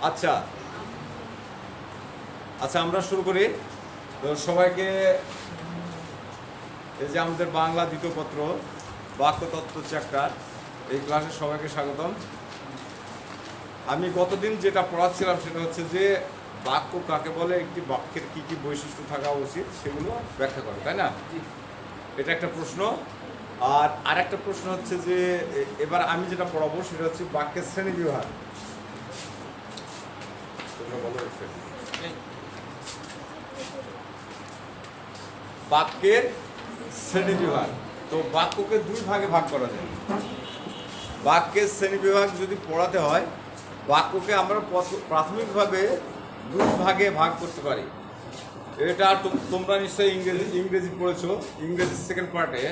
আচ্ছা আচ্ছা, আমরা শুরু করি। তো সবাইকে এই যে আমাদের বাংলা দ্বিতীয় পত্র বাক্যতত্ত্ব চ্যাপ্টার, এই ক্লাসে সবাইকে স্বাগতম। আমি গতদিন যেটা পড়াচ্ছিলাম সেটা হচ্ছে যে বাক্য কাকে বলে, একটি বাক্যের কী কী বৈশিষ্ট্য থাকা উচিত সেগুলো ব্যাখ্যা করে, তাই না? এটা একটা প্রশ্ন। আর আরেকটা প্রশ্ন হচ্ছে যে এবার আমি যেটা পড়াবো সেটা হচ্ছে বাক্যের শ্রেণী বিভাগ। তোমরা বলো বাক্যের শ্রেণী বিভাগ। তো বাক্যকে দুই ভাগে ভাগ করা যায়। বাক্যের শ্রেণী বিভাগ যদি পড়াতে হয়, বাক্যকে আমরা প্রাথমিকভাবে দুই ভাগে ভাগ করতে পারি। এটা তোমরা নিশ্চয়ই ইংরেজি পড়েছো। ইংরেজি সেকেন্ড পার্টে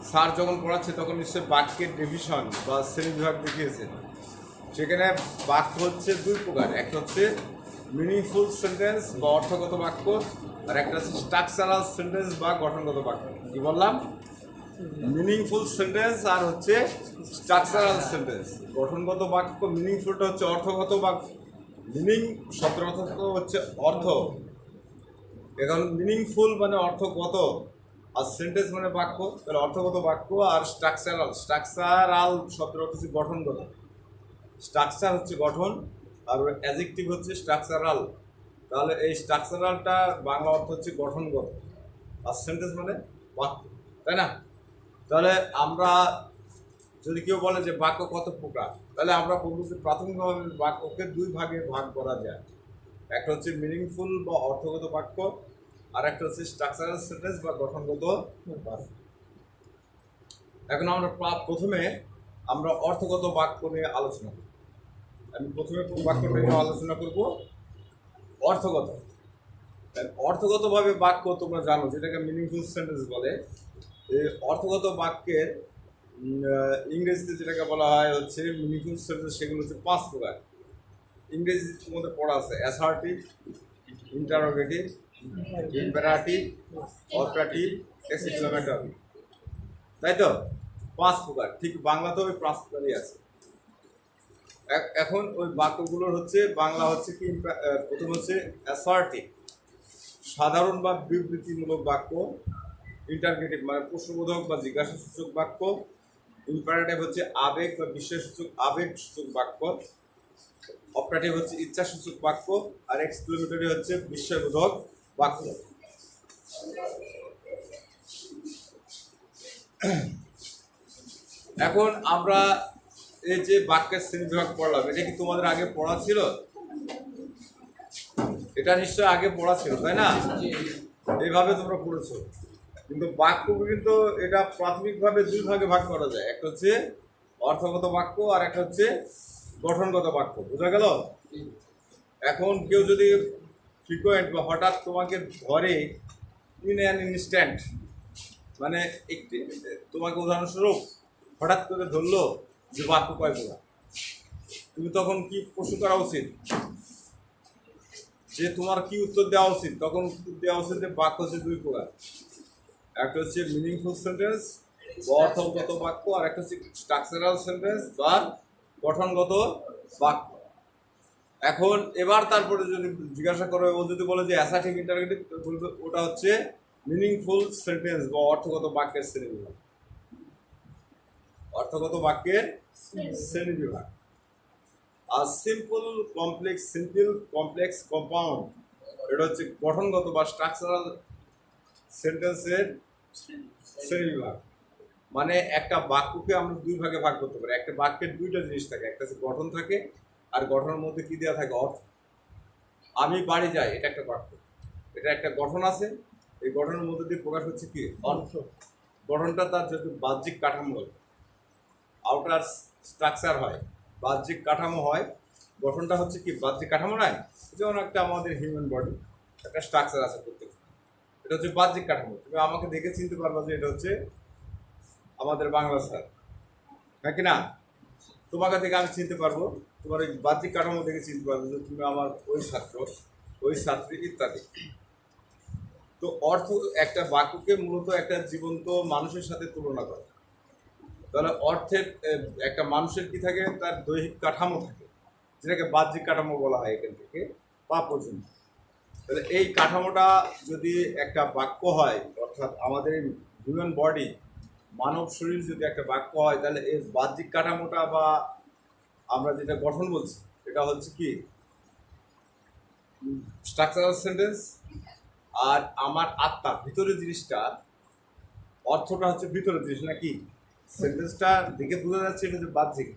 স্যার যখন পড়াচ্ছে তখন নিশ্চয়ই বাক্যের ডিভিশন বা শ্রেণী বিভাগ দেখিয়েছে। সেখানে বাক্য হচ্ছে দুই প্রকার, একটা হচ্ছে মিনিংফুল সেন্টেন্স বা অর্থগত বাক্য, আর একটা হচ্ছে স্ট্রাকচারাল সেন্টেন্স বা গঠনগত বাক্য। কি বললাম? মিনিংফুল সেন্টেন্স আর হচ্ছে স্ট্রাকচারাল সেন্টেন্স। গঠনগত বাক্য, মিনিংফুলটা হচ্ছে অর্থগত বাক্য। মিনিং শব্দের অর্থ হচ্ছে অর্থ। এখন মিনিংফুল মানে অর্থগত, আর সেন্টেন্স মানে বাক্য, তাহলে অর্থগত বাক্য। আর স্ট্রাকচারাল শব্দের অর্থ হচ্ছে গঠনগত। স্ট্রাকচার হচ্ছে গঠন, আর অ্যাডজেক্টিভ হচ্ছে স্ট্রাকচারাল। তাহলে এই স্ট্রাকচারালটা বাংলা অর্থ হচ্ছে গঠনগত, আর সেন্টেন্স মানে বাক্য, তাই না? তাহলে আমরা যদি কেউ বলে যে বাক্য কত প্রকার, তাহলে আমরা বলবো যে প্রাথমিকভাবে বাক্যকে দুই ভাগে ভাগ করা যায়। একটা হচ্ছে মিনিংফুল বা অর্থগত বাক্য, আর একটা হচ্ছে স্ট্রাকচারাল সেন্টেন্স বা গঠনগত বাক্য। এখন আমরা প্রথমে অর্থগত বাক্য নিয়ে আলোচনা করব। আমি প্রথমে বাক্যটা নিয়ে আলোচনা করব অর্থগত। অর্থগতভাবে বাক্য তোমরা জানো, যেটাকে মিনিংফুল সেন্টেন্স বলে। এই অর্থগত বাক্যের ইংরেজিতে যেটাকে বলা হয় হচ্ছে মিনিংফুল সেন্টেন্স, সেগুলো হচ্ছে পাঁচ প্রকার। ইংরেজির মধ্যে পড়া আছে assertive, interrogative, imperative, operative, exclamatory, তাই তো? পাঁচ প্রকার। ঠিক বাংলাতেও ওই পাঁচ প্রকারই আছে। এখন ওই বাক্যগুলোর হচ্ছে বাংলা হচ্ছে কি, প্রথম হচ্ছে অ্যাসার্টিভ, সাধারণ বা বিবৃতিমূলক বাক্য। ইন্টারগেটিভ মানে প্রশ্নবোধক বা জিজ্ঞাসাসূচক বাক্য। ইম্পারেটিভ হচ্ছে আবেগ বা আবেগসূচক বাক্য। অপারেটিভ হচ্ছে ইচ্ছাসূচক বাক্য। আর এক্সক্লেমেটরি হচ্ছে বিস্ময়বোধক বাক্য। এখন আমরা এই যে বাক্যের শ্রেণীবিভাগ পড়লাম, এটা কি তোমাদের আগে পড়া ছিল? এটা নিশ্চয় আগে পড়া ছিল, তাই না? এইভাবে তোমরা পড়েছো। কিন্তু বাক্য কিন্তু এটা প্রাথমিকভাবে দুই ভাগে ভাগ করা যায়। একটা হচ্ছে অর্থগত বাক্য, আর একটা হচ্ছে গঠনগত বাক্য। বোঝা গেল? এখন কেউ যদি ফ্রিকোয়েন্ট বা হঠাৎ তোমাকে ধরে ইন অ্যান ইনস্ট্যান্ট, মানে একটি তোমাকে উদাহরণস্বরূপ হঠাৎ করে ধরলো যে বাক্য কয় প্রকার, তুমি তখন কি প্রশ্ন করা উচিত? যে তোমার কি উত্তর দেওয়া উচিত? তখন উত্তর দেওয়া উচিত যে বাক্য হচ্ছে দুই প্রকার। একটা হচ্ছে মিনিংফুল সেন্টেন্স বা অর্থগত বাক্য, আর একটা হচ্ছে স্ট্রাকচারাল সেন্টেন্স বা গঠনগত বাক্য। এখন এবার তারপরে যদি জিজ্ঞাসা করে, ও যদি বলে যে অ্যাসার্টিভ, ইন্টারোগেটিভ, বলবে ওটা হচ্ছে মিনিংফুল সেন্টেন্স বা অর্থগত বাক্যের শ্রেণীবিভাগ। অর্থগত বাক্যের শ্রেণীবিভাগ। আর সিম্পল কমপ্লেক্স কম্পাউন্ড, এটা হচ্ছে গঠনগত বা স্ট্রাকচারাল সেন্টেন্সের শ্রেণীবিভাগ। মানে একটা বাক্যকে আমরা দুই ভাগে ভাগ করতে পারি। একটা বাক্যের দুইটা জিনিস থাকে, একটা হচ্ছে গঠন থাকে, আর গঠনের মধ্যে কি দেওয়া থাকে? অর্থ। আমি বাড়ি যাই, এটা একটা বাক্য, এটা একটা গঠন আছে। এই গঠনের মধ্যে দিয়ে প্রকাশ হচ্ছে কি? অর্থ। গঠনটা তার যেহেতু বাহ্যিক কাঠামো হয়, আউটার স্ট্রাকচার হয়, বাহ্যিক কাঠামো হয়। গঠনটা হচ্ছে কি? বাহ্যিক কাঠামো নয়। যেমন একটা আমাদের হিউম্যান বডি, একটা স্ট্রাকচার আছে প্রত্যেক, এটা হচ্ছে বাহ্যিক কাঠামো। তুমি আমাকে দেখে চিনতে পারবা যে এটা হচ্ছে আমাদের বাংলা স্যার, হ্যাঁ কি না? তোমাকে থেকে আমি চিনতে পারবো, তোমার ওই বাহ্যিক কাঠামো দেখে চিনতে পারবো যে তুমি আমার ওই ছাত্র, ওই ছাত্রী ইত্যাদি। তো অর্থ একটা বাক্যকে মূলত একটা জীবন্ত মানুষের সাথে তুলনা করে। তাহলে অর্থের একটা মানুষের কি থাকে? তার দৈহিক কাঠামো থাকে। যেটাকে বাহ্যিক কাঠামো বলা হয় এখান থেকে পা পর্যন্ত। তাহলে এই কাঠামোটা যদি একটা বাক্য হয়, অর্থাৎ আমাদের হিউম্যান বডি, মানব শরীর যদি একটা বাক্য হয়, তাহলে এর বাহ্যিক কাঠামোটা বা আমরা যেটা গঠন বলছি এটা হচ্ছে কি স্ট্রাকচারাল সেন্টেন্স। আর আমার আত্মা ভিতরের জিনিসটা, অর্থটা হচ্ছে ভিতরের জিনিস নাকি, সেন্টেন্সটা দেখে বোঝা যাচ্ছে এটা হচ্ছে বাহ্যিক,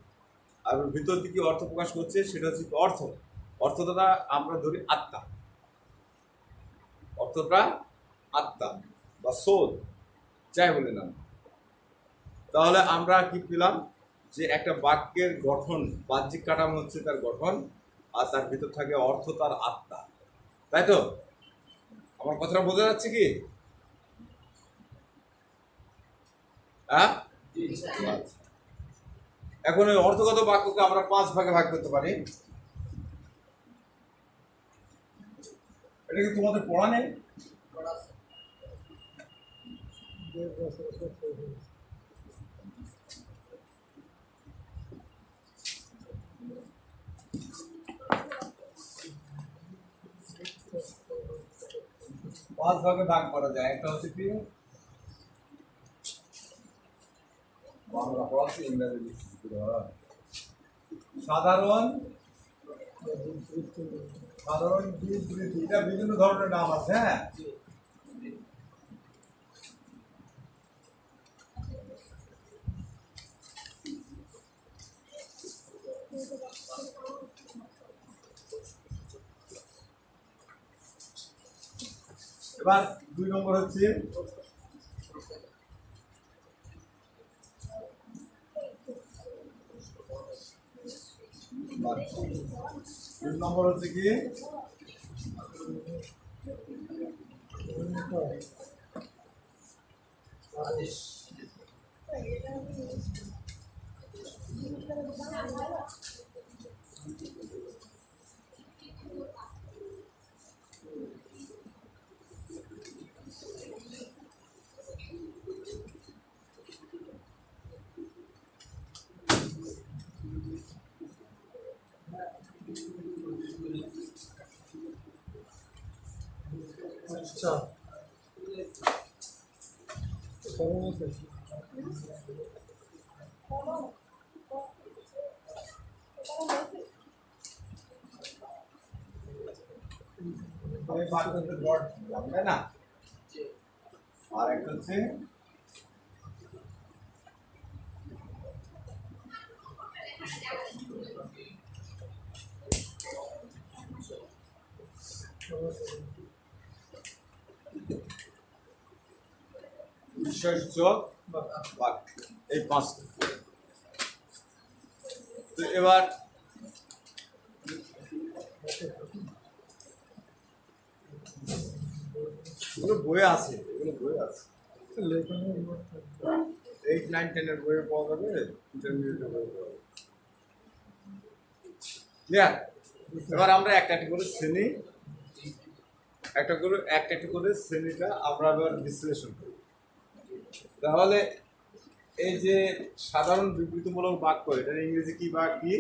আর ভিতর দিকে অর্থ প্রকাশ করছে সেটা হচ্ছে অর্থ। অর্থটা আমরা ধরি আত্মা, অর্থটা আত্মা বা সোল যাই বলে না। তাহলে আমরা কি পেলাম যে একটা বাক্যের গঠন, বাহ্যিক কাঠামো হচ্ছে তার গঠন, আর তার ভিতর থাকে অর্থ, তার আত্মা। তাই তো? আমার কথাটা বোঝা যাচ্ছে কি? হ্যাঁ, আচ্ছা। এখন ওই অর্থগত বাক্যকে আমরা 5 ভাগে ভাগ করতে পারি। এটা কি তোমাদের পড়া নেই? পাঁচ ভাগে ভাগ করা যায়। একটা হচ্ছে কি বাংলা পড়াচ্ছি, ইংরেজি লিখছি। সাধারণ, সাধারণ বিবৃতি, এটা বিভিন্ন ধরনের নাম আছে। হ্যাঁ, এবার 2 নম্বর হচ্ছে কি আদেশ। আচ্ছা, কেমন আছে? তাই না? আর একটা হচ্ছে বিষয়সূচক বাক্য। এই 5টা। তো এবার এগুলো বইয়ে আছে, এগুলো বইয়ে আছে, 8, 9, 10 এর বইয়ে পাওয়া যাবে, ইন্টারমিডিয়েটের বইয়ে পাওয়া যাবে। ক্লিয়ার? এবার আমরা একটা একটা করে শ্রেণী, একটা করে শ্রেণীটা আমরা এবার বিশ্লেষণ করি। তাহলে এই যে সাধারণ বিবৃতিমূলক বাক্য, এটা ইংরেজি কি বা কি?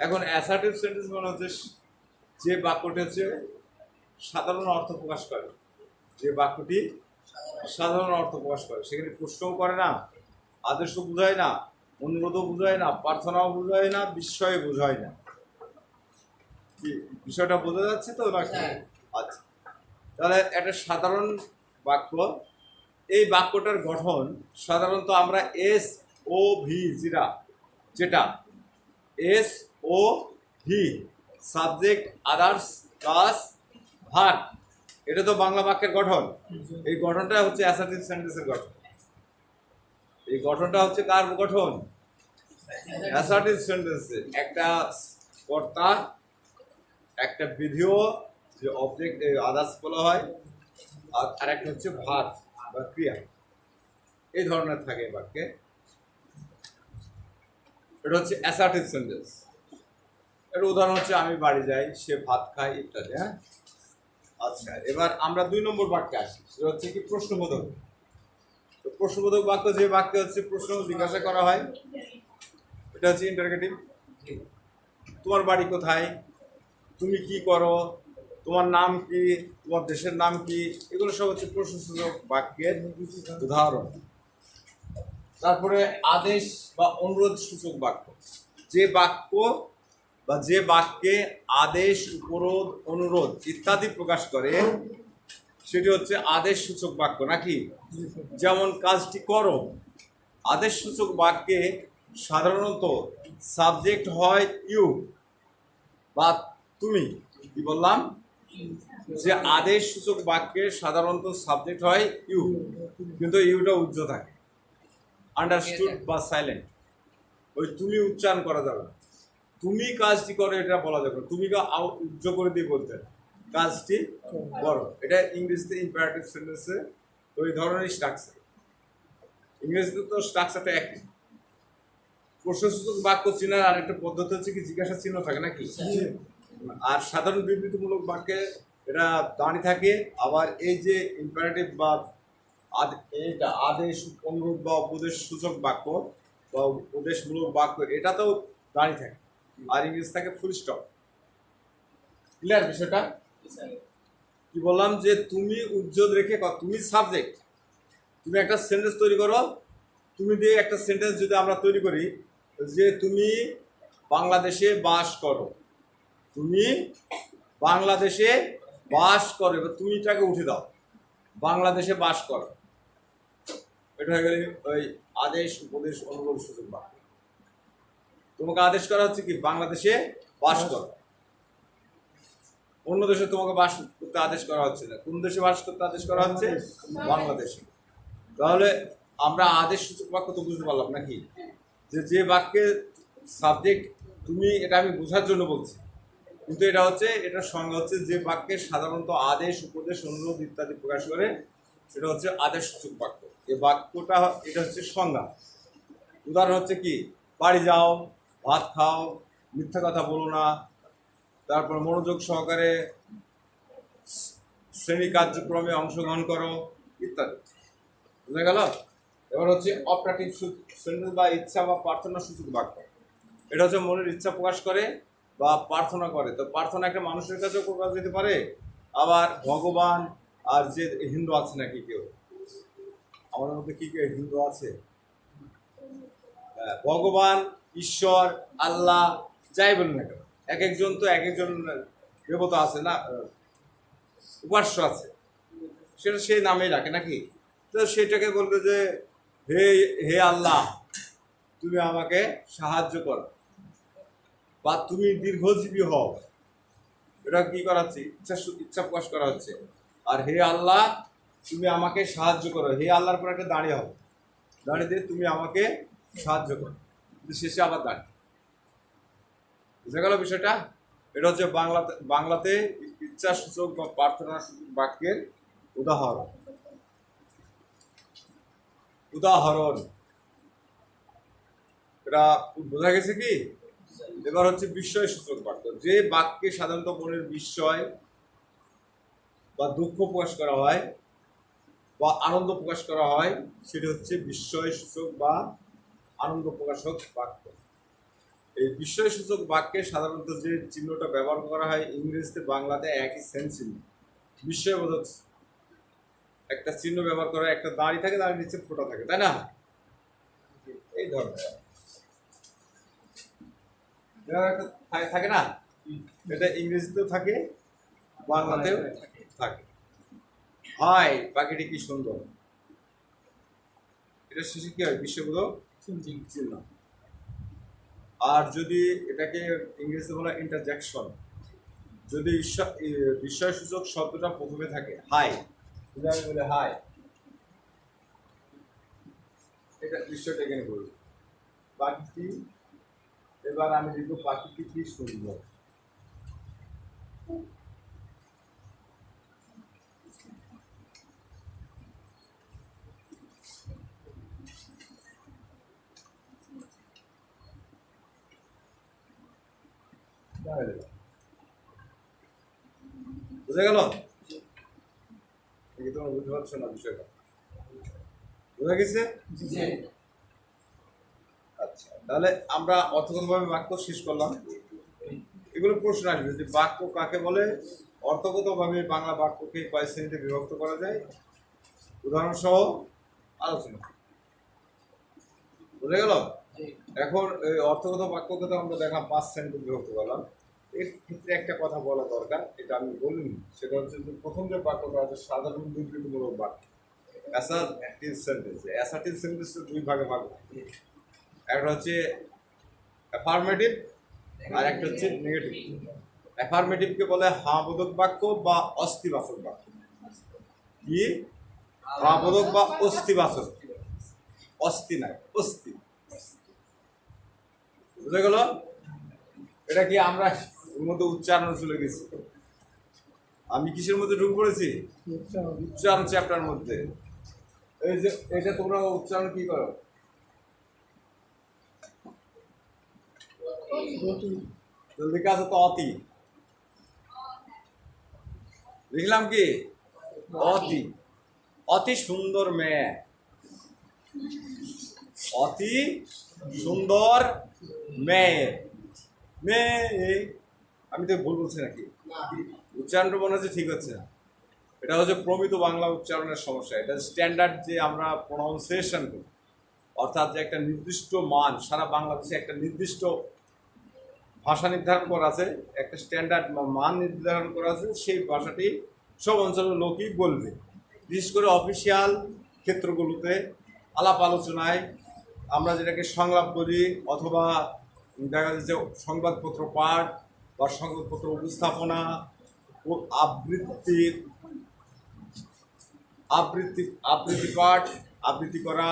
এখন অ্যাসার্টিভ সেন্টেন্স মানে হচ্ছে যে বাক্যটি হচ্ছে সাধারণ অর্থ প্রকাশ করে, যে বাক্যটি সাধারণ অর্থ প্রকাশ করে, সেখানে প্রশ্নও করে না, আদেশ বোঝায় না, অনুরোধও বোঝায় না, প্রার্থনাও বোঝায় না, বিস্ময় বোঝায় না। কি বিষয়টা বোঝা যাচ্ছে তো নাকি? আচ্ছা, তাহলে একটা সাধারণ বাক্য, এই বাক্যটার গঠন সাধারণত আমরা এস ও ভি, যেটা S O V, subject, others, plus verb, এটা তো বাংলা বাক্যের গঠন। এই গঠনটা হচ্ছে অ্যাসার্টিভ সেন্টেন্সের গঠন। এই গঠনটা হচ্ছে কার গঠন? অ্যাসার্টিভ সেন্টেন্সে একটা কর্তা, একটা বিধিও যে অবজেক্ট আদার্স বলা হয়, আর একটা হচ্ছে ভার্ব বা ক্রিয়া, এই ধরনের থাকে বাক্যে। এটা হচ্ছে অ্যাসার্টিভ সেন্টেন্স। এর উদাহরণ হচ্ছে আমি বাড়ি যাই, সে ভাত খায়, ইত্যাদি। হ্যাঁ, আচ্ছা, এবার আমরা 2 নম্বর বাক্যে আসি, সেটা হচ্ছে কি প্রশ্নবোধক। তো প্রশ্নবোধক বাক্য যে বাক্যে হচ্ছে প্রশ্ন জিজ্ঞাসা করা হয়, এটা হচ্ছে ইন্টারগেটিভ। তোমার বাড়ি কোথায়, তুমি কি করো, তোমার নাম কি, তোমার দেশের নাম কি, এগুলো সব হচ্ছে প্রশ্নসূচক বাক্যের উদাহরণ। তারপরে আদেশ বা অনুরোধ সূচক বাক্য, যে বাক্য বা যে বাক্যে আদেশ, উপরোধ, অনুরোধ ইত্যাদি প্রকাশ করে সেটি হচ্ছে আদেশ সূচক বাক্য, নাকি? যেমন কাজটি করো। আদেশ সূচক বাক্যে সাধারণত সাবজেক্ট হয় ইউ বা তুমি। কি বললাম? যে আদেশ সূচক বাক্যে সাধারণত সাবজেক্ট হয় ইউ, কিন্তু ইউটা উজ্জ্ব থাকে, আন্ডারস্টুড বা সাইলেন্ট। ওই তুমি উচ্চারণ করা যাবে না। তুমি কাজটি করো এটা বলা যাবে না, তুমি উজ্জ্ব করে দিয়ে বলতে হবে, কাজটি করো। এটা ইংরেজিতে ইম্পারেটিভ সেন্টেন্সে ওই ধরনের স্ট্রাকচার। ইংরেজিতে তো স্ট্রাকচারটা একই। প্রশ্নসূচক বাক্য চিনার আরেকটা পদ্ধতি হচ্ছে কি, জিজ্ঞাসা চিহ্ন থাকে নাকি? আর সাধারণ বিবৃতিমূলক বাক্যে এটা দাঁড়িয়ে থাকে। আবার এই যে ইম্পারেটিভ বা এইটা আদেশ, অনুরোধ বা উপদেশ সূচক বাক্য বা উপদেশমূলক বাক্য, এটাতেও দাঁড়িয়ে থাকে। আর ইংরেজি থাকে ফুল স্টপ। ক্লিয়ার বিষয়টা? কি বললাম যে তুমি উজ্জ্বল রেখে, তুমি সাবজেক্ট, তুমি একটা সেন্টেন্স তৈরি করো। তুমি দিয়ে একটা সেন্টেন্স যদি আমরা তৈরি করি যে তুমি বাংলাদেশে বাস করো, তুমি বাংলাদেশে বাস করো, এবার তুমিটাকে উঠে দাও, বাংলাদেশে বাস করো। এটা হয়ে গেলে ওই আদেশ, উপদেশ, অনুরোধ সূচক বাক্য। তোমাকে আদেশ করা হচ্ছে কি বাংলাদেশে বাস করো। অন্য দেশে তোমাকে বাস করতে আদেশ করা হচ্ছে না। কোন দেশে বাস করতে আদেশ করা হচ্ছে? বাংলাদেশে। তাহলে আমরা আদেশ সূচক বাক্য তো বুঝতে পারলাম নাকি, যে যে বাক্যে সাবজেক্ট তুমি, এটা আমি বোঝার জন্য বলছি, কিন্তু এটা হচ্ছে, এটার সংজ্ঞা হচ্ছে যে বাক্যে সাধারণত আদেশ, উপদেশ, অনুরোধ ইত্যাদি প্রকাশ করে সেটা হচ্ছে আদেশ সূচক বাক্য। এই বাক্যটা এটা হচ্ছে সংজ্ঞা। উদাহরণ হচ্ছে কি, বাড়ি যাও, ভাত খাও, মিথ্যা কথা বলো না, তারপর মনোযোগ সহকারে শ্রেণী কার্যক্রমে অংশগ্রহণ করো ইত্যাদি। বুঝা গেল? এবার হচ্ছে অপারেটিভ সেন্টেন্স বা ইচ্ছা বা প্রার্থনা সূচক বাক্য। এটা হচ্ছে মনের ইচ্ছা প্রকাশ করে বা প্রার্থনা করে। তো প্রার্থনা একটা মানুষের কাছেও প্রকাশ যেতে পারে, আবার ভগবান, আর যে হিন্দু আছে নাকি কেউ, আমাদের মধ্যে কি কেউ হিন্দু আছে? ভগবান, ঈশ্বর, আল্লাহ, যাই বলুন না কেন, এক একজন তো এক একজন দেবতা আছে না, উপাস্য আছে, সেটা সেই নামেই রাখে নাকি? তো সেটাকে বলবে যে হে হে আল্লাহ, তুমি আমাকে সাহায্য করো, বা তুমি দীর্ঘজীবী হও। এটা কি করা হচ্ছে? ইচ্ছা প্রকাশ করা হচ্ছে। আর হে আল্লাহ, তুমি আমাকে সাহায্য করো, হে আল্লাহর পর একটা দাঁড়িয়ে হবে, দাঁড়িয়ে দিয়ে তুমি আমাকে সাহায্য করো, কিন্তু শেষে আবার দাঁড়িয়ে। বুঝা গেল বিষয়টা? এটা হচ্ছে বাংলাতে ইচ্ছা সূচক বা প্রার্থনা সূচক বাক্যের উদাহরণ। এটা বোঝা গেছে কি? এবার হচ্ছে বিস্ময় সূচক বাক্য, যে বাক্যে সাধারণত মনের বিস্ময় বা দুঃখ প্রকাশ করা হয় বা আনন্দ প্রকাশ করা হয়, সেটি হচ্ছে বিস্ময় সূচক বা আনন্দ প্রকাশক বাক্য। এই বিস্ময় সূচক বাক্যে সাধারণত যে চিহ্নটা ব্যবহার করা হয় ইংরেজিতে বাংলাতে একই সেম চিহ্ন, বিস্ময়বোধক একটা চিহ্ন ব্যবহার করা হয়। একটা দাঁড়িয়ে থাকে, দাঁড়িয়ে নিচে ফোঁটা থাকে, তাই না? এই ধরনের একটা থাকে না, এটা ইংরেজিতেও থাকে, বাংলাতেও থাকে। হাই, পাখিটি কি সুন্দর, এটা শেষে কি হয়? বিস্ময়বোধক চিহ্ন। আর যদি এটাকে ইংরেজিতে বলা ইন্টারজেকশন, যদি বিস্ময়সূচক শব্দটা প্রথমে থাকে, হাই, যদি আমি বলি হাই, এটা বিস্ময়টা এখানে বলবো পাখিটি। এবার আমি লিখবো পাখিটি কি সুন্দর। বুঝা গেল? তোমরা বুঝতে পারছো না বিষয়টা? বোঝা গেছে? আচ্ছা। তাহলে আমরা অর্থগতভাবে বাক্য শেষ করলাম। এগুলো প্রশ্ন আসবে যে বাক্য কাকে বলে, অর্থগতভাবে বাংলা বাক্যকে কয় শ্রেণীতে বিভক্ত করা যায়, উদাহরণ সহ আলোচনা। বুঝে গেল? এখন এই অর্থগত বাক্যকে তো আমরা দেখলাম 5 শ্রেণীতে বিভক্ত করলাম। এর ক্ষেত্রে একটা কথা বলা দরকার, এটা আমি বলিনি, সেটা হচ্ছে যে প্রথম যে বাক্যটা আছে সাধারণ বিবৃতিমূলক বাক্য, অ্যাসার্টিভ সেন্টেন্স। অ্যাসার্টিভ সেন্টেন্স দুই ভাগে ভাগ হয়। একটা হচ্ছে অ্যাফার্মেটিভ আর একটা হচ্ছে নেগেটিভ। অ্যাফার্মেটিভকে বলে হাবোধক বাক্য বা অস্তিবাচক বাক্য। কি? হাবোধক বা অস্তিবাচক। অস্তি নাই, অস্তি। বুঝে গেল? এটা কি আমরা এর মধ্যে উচ্চারণ চলে গেছি? আমি কিসের মধ্যে ঢুকে পড়েছি? উচ্চারণ চ্যাপ্টার মধ্যে। এই যে এটা তোমরা উচ্চারণ কি করো? লেখা আছে তো অতি, লিখলাম কি? অতি। অতি সুন্দর মেয়ে, অতি সুন্দর মেয়ে। মেয়ে, আমি তো ভুল বলছি নাকি? উচ্চারণটা মনে হচ্ছে ঠিক হচ্ছে না। এটা হচ্ছে প্রমিত বাংলা উচ্চারণের সমস্যা। এটা স্ট্যান্ডার্ড যে আমরা প্রনাউন্সিয়েশন করি, অর্থাৎ যে একটা নির্দিষ্ট মান, সারা বাংলাদেশে একটা নির্দিষ্ট ভাষা নির্ধারণ করা আছে, একটা স্ট্যান্ডার্ড মান নির্ধারণ করা আছে, সেই ভাষাটি সব অঞ্চলের লোকই বলবে। বিশেষ করে অফিসিয়াল ক্ষেত্রগুলোতে আলাপ আলোচনায় আমরা যেটাকে সংলাপ বলি, অথবা দেখা যাচ্ছে সংবাদপত্র পাঠ বা সংবাদপত্র উপস্থাপনা ও আবৃত্তির আবৃত্তি আবৃত্তি পাঠ, আবৃত্তি করা,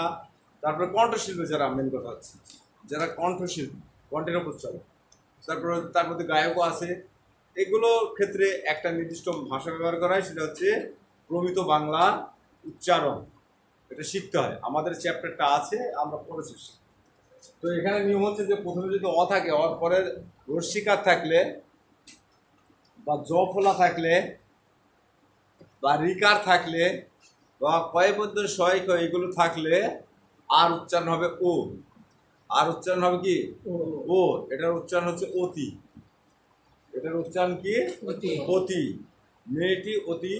তারপরে কণ্ঠশিল্পী, যারা মেন কথা হচ্ছে যারা কণ্ঠশিল্পী, কণ্ঠের উপর চলে, তারপরে তার মধ্যে গায়কও আছে, এগুলোর ক্ষেত্রে একটা নির্দিষ্ট ভাষা ব্যবহার করা হয়, সেটা হচ্ছে প্রমিত বাংলা উচ্চারণ। এটা শিখতে হয়, আমাদের চ্যাপ্টারটা আছে, আমরা পড়েছি। তো এখানে নিয়ম হচ্ছে যে প্রথমে যদি অ থাকে, অর পরে রস্বীকার থাকলে বা জ ফোলা থাকলে বা রিকার থাকলে বা কয়বদ্ধ সহায়ক এগুলো থাকলে আর উচ্চারণ হবে ও। আর উচ্চারণ হবে কি? ও। এটার উচ্চারণ হচ্ছে অতি। এটার উচ্চারণ কি? অতি। মেয়েটি অতি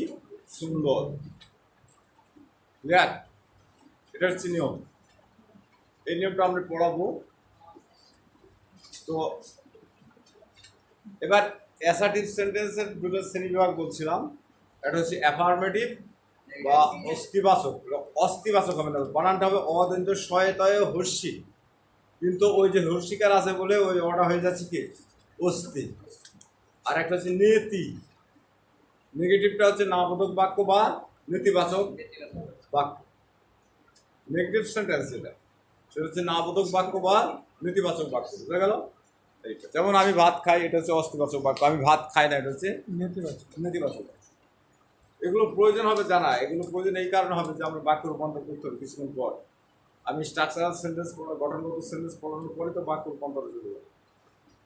সুন্দর। ক্লিয়ার? এটা হচ্ছে নিয়ম। এই নিয়মটা আমরা পড়াবো। তো এবার অ্যাসার্টিভ সেন্টেন্সের দুটো শ্রেণীবিভাগ বলছিলাম। এটা হচ্ছে অ্যাফার্মেটিভ বা অস্তিবাচক। অস্তিবাচক হবে না, বানানটা হবে অদন্ত শয়তয় হর্ষি, কিন্তু ওই যে হর্ষিকার আছে বলে ওই অটা হয়ে যাচ্ছে কি? অস্তি। আর একটা হচ্ছে নেতি। নেগেটিভটা হচ্ছে নাবোধক বাক্য বা নেতিবাচক বাক্য। নেগেটিভ সেন্টেন্স সেটা হচ্ছে নাবোধক বাক্য বা নেতিবাচক বাক্য। বুঝা গেল? এইটা যেমন আমি ভাত খাই, এটা হচ্ছে অস্তিবাচক বাক্য। আমি ভাত খাই না, এটা হচ্ছে নেতিবাচক। এগুলো প্রয়োজন হবে জানা। এগুলো প্রয়োজন এই কারণে হবে যে আমরা বাক্য রূপান্তর করতে হবে কিছুক্ষণ পর। আমি স্ট্রাকচারাল সেন্টেন্স গঠনগত সেন্টেন্স পড়ানোর পরে তো বাক্য রূপান্তর শুরু হবে।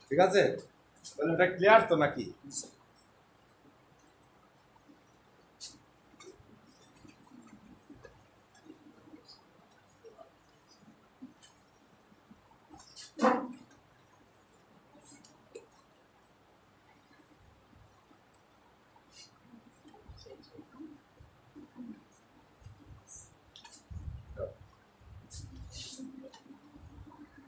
ঠিক আছে? তাহলে এটা ক্লিয়ার তো নাকি?